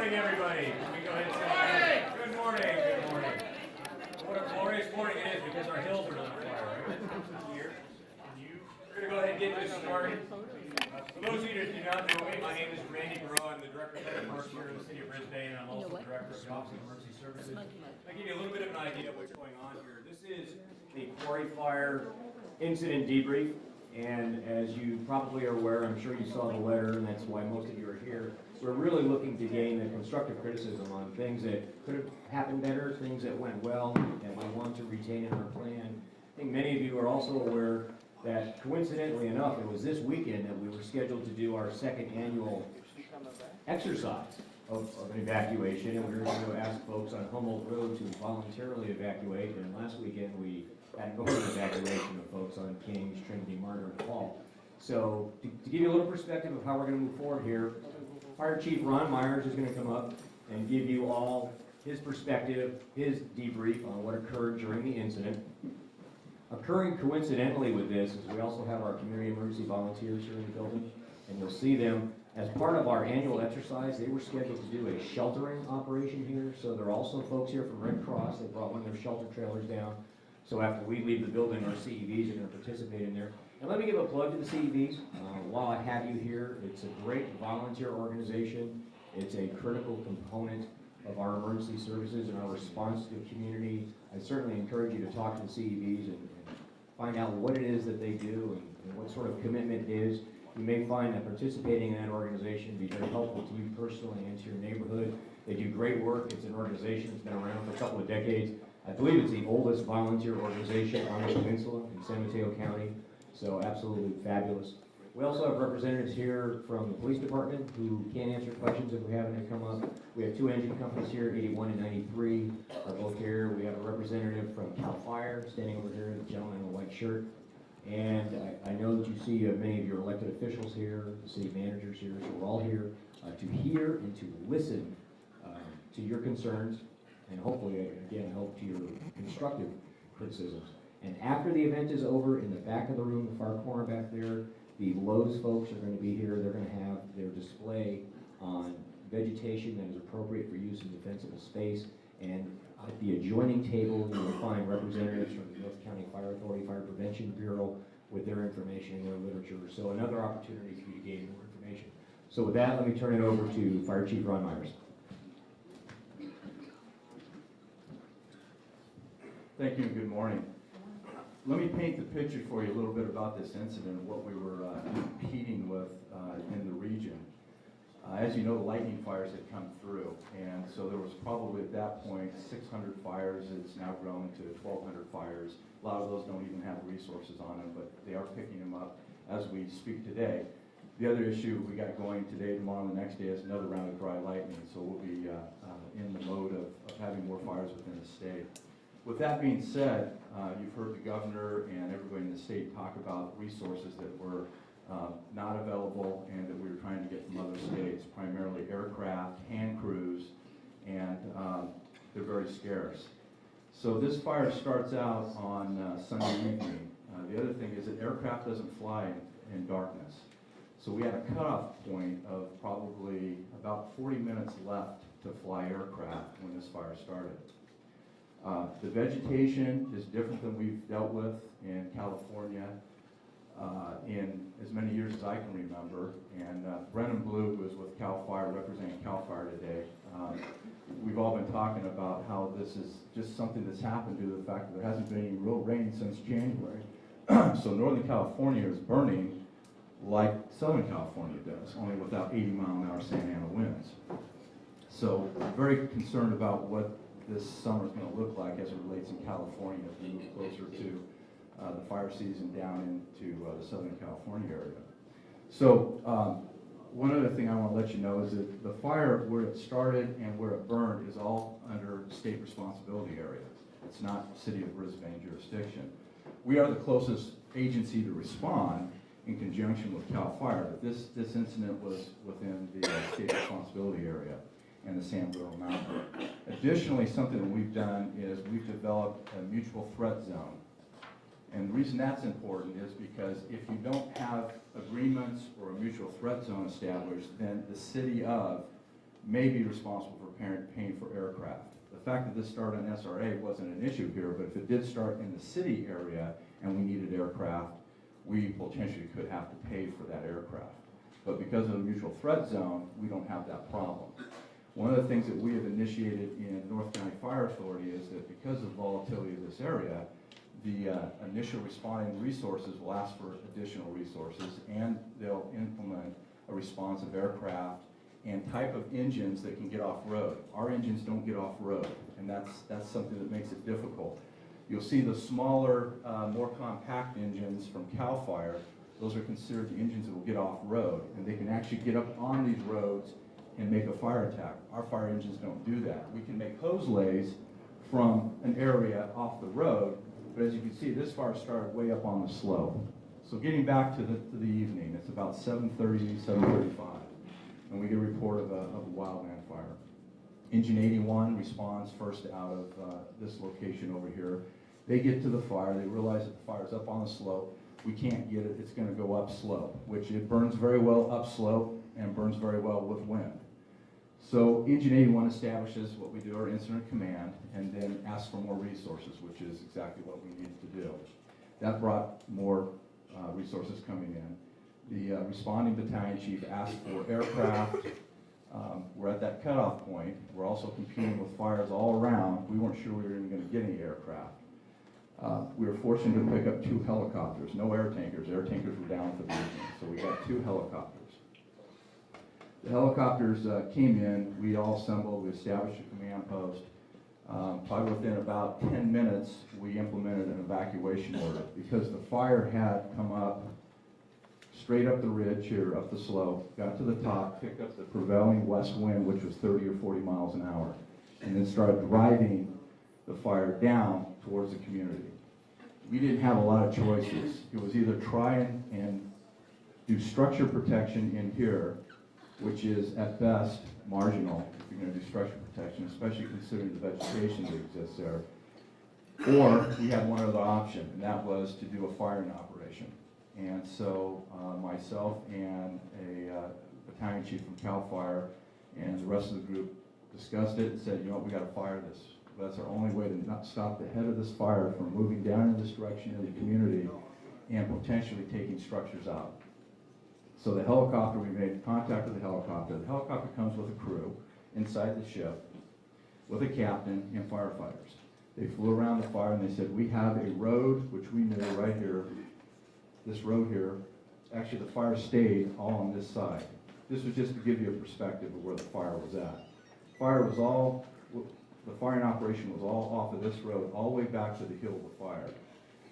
morning, everybody. Can we go ahead and say good morning? Good morning. What a glorious morning it is because our hills are not on fire, right? Here. We're going to go ahead and get this started. For those of you that do not know me, my name is Randy Burrow. I'm the Director of Public Works here in the City of Brisbane, and I'm also the Director of the Office of Emergency Services. I'll give you a little bit of an idea of what's going on here. This is the quarry fire incident debrief, and as you probably are aware, I'm sure you saw the letter, and that's why most of you are here. We're really looking to gain a constructive criticism on things that could have happened better, things that went well, that we want to retain in our plan. I think many of you are also aware that coincidentally enough, it was this weekend that we were scheduled to do our second annual exercise of an evacuation, and we were going to ask folks on Humboldt Road to voluntarily evacuate, and last weekend we had an open evacuation of folks on Kings, Trinity, Margaret, and Paul. So to give you a little perspective of how we're going to move forward here, Fire Chief Ron Myers is going to come up and give you all his perspective, his debrief on what occurred during the incident. Occurring coincidentally with this is we also have our community emergency volunteers here in the building, and you'll see them as part of our annual exercise. They were scheduled to do a sheltering operation here, so there are also folks here from Red Cross. They brought one of their shelter trailers down. So after we leave the building, our CEVs are going to participate in there. And let me give a plug to the CEVs. While I have you here, it's a great volunteer organization. It's a critical component of our emergency services and our response to the community. I certainly encourage you to talk to the CEVs and find out what it is that they do and what sort of commitment it is. You may find that participating in that organization will be very helpful to you personally and to your neighborhood. They do great work. It's an organization that's been around for a couple of decades. I believe it's the oldest volunteer organization on the peninsula in San Mateo County, so absolutely fabulous. We also have representatives here from the police department who can answer questions if we have any come up. We have two engine companies here, 81 and 93 are both here. We have a representative from CAL FIRE standing over here, the gentleman in the white shirt. And I know that you see many of your elected officials here, the city managers here, so we're all here to hear and to listen to your concerns and hopefully, again, help to your constructive criticisms. And after the event is over, in the back of the room, the far corner back there, the Lowe's folks are going to be here. They're going to have their display on vegetation that is appropriate for use in defensible space. And at the adjoining table, you will find representatives from the North County Fire Authority, Fire Prevention Bureau with their information and their literature. So another opportunity for you to gain more information. So with that, let me turn it over to Fire Chief Ron Myers. Thank you and good morning. Let me paint the picture for you a little bit about this incident and what we were competing with in the region. As you know, the lightning fires had come through, and so there was probably at that point 600 fires. It's now grown to 1,200 fires. A lot of those don't even have resources on them, but they are picking them up as we speak today. The other issue we got going today, tomorrow, and the next day is another round of dry lightning, so we'll be in the mode of having more fires within the state. With that being said, you've heard the governor and everybody in the state talk about resources that were not available and that we were trying to get from other states, primarily aircraft, hand crews, and they're very scarce. So this fire starts out on Sunday evening. The other thing is that aircraft doesn't fly in darkness. So we had a cutoff point of probably about 40 minutes left to fly aircraft when this fire started. The vegetation is different than we've dealt with in California in as many years as I can remember. And Brennan Blue, who is with CAL FIRE, representing CAL FIRE today, we've all been talking about how this is just something that's happened due to the fact that there hasn't been any real rain since January. So Northern California is burning like Southern California does, only without 80-mile-an-hour Santa Ana winds. So we're very concerned about what this summer is going to look like as it relates in California as we move closer to the fire season down into the Southern California area. So one other thing I want to let you know is that the fire, where it started and where it burned, is all under state responsibility area. It's not City of Brisbane jurisdiction. We are the closest agency to respond in conjunction with CAL FIRE, but this incident was within the state responsibility area and the San Bruno Mountain. Additionally, something that we've done is we've developed a mutual threat zone. And the reason that's important is because if you don't have agreements or a mutual threat zone established, then the city of may be responsible for paying for aircraft. The fact that this started on SRA wasn't an issue here, but if it did start in the city area and we needed aircraft, we potentially could have to pay for that aircraft. But because of the mutual threat zone, we don't have that problem. One of the things that we have initiated in North County Fire Authority is that because of the volatility of this area, the initial responding resources will ask for additional resources, and they'll implement a responsive aircraft and type of engines that can get off-road. Our engines don't get off-road, and that's something that makes it difficult. You'll see the smaller, more compact engines from CAL FIRE. Those are considered the engines that will get off-road, and they can actually get up on these roads and make a fire attack. Our fire engines don't do that. We can make hose lays from an area off the road, but as you can see, this fire started way up on the slope. So getting back to the evening, it's about 7:30, 7:35, and we get a report of a wildland fire. Engine 81 responds first out of this location over here. They get to the fire, they realize that the fire's up on the slope. We can't get it, it's gonna go up slope, which it burns very well up slope and burns very well with wind. So Engine 81 establishes what we do, our incident command, and then asks for more resources, which is exactly what we needed to do. That brought more resources coming in. The responding battalion chief asked for aircraft. We're at that cutoff point. We're also competing with fires all around. We weren't sure we were even going to get any aircraft. We were fortunate to pick up 2 helicopters, no air tankers. Air tankers were down for the evening, so we got 2 helicopters. The helicopters came in, we all assembled, we established a command post. Probably within about 10 minutes, we implemented an evacuation order because the fire had come up straight up the ridge here, up the slope, got to the top, picked up the prevailing west wind, which was 30 or 40 miles an hour, and then started driving the fire down towards the community. We didn't have a lot of choices. It was either try and do structure protection in here, which is at best marginal if you're going to do structure protection, especially considering the vegetation that exists there. Or we had one other option, and that was to do a firing operation. And so myself and a battalion chief from CAL FIRE and the rest of the group discussed it and said, you know what, we got to fire this. That's our only way to not stop the head of this fire from moving down in this direction in the community and potentially taking structures out. So the helicopter, we made contact with the helicopter. The helicopter comes with a crew inside the ship with a captain and firefighters. They flew around the fire and they said, we have a road, which we knew right here, this road here. Actually, the fire stayed all on this side. This was just to give you a perspective of where the fire was at. The firing operation was all off of this road, all the way back to the hill of the fire.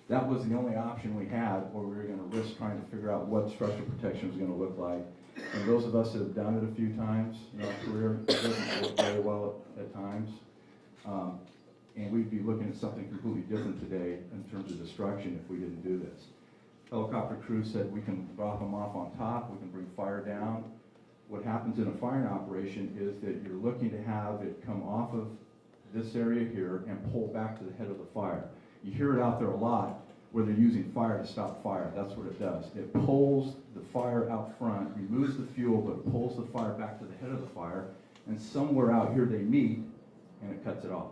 That was the only option we had, or we were going to risk trying to figure out what structure protection was going to look like. And those of us that have done it a few times in our career, it doesn't work very well at times. And we'd be looking at something completely different today in terms of destruction if we didn't do this. Helicopter crew said we can drop them off on top, we can bring fire down. What happens in a firing operation is that you're looking to have it come off of this area here and pull back to the head of the fire. You hear it out there a lot where they're using fire to stop fire. That's what it does. It pulls the fire out front, removes the fuel, but it pulls the fire back to the head of the fire, and somewhere out here they meet, and it cuts it off.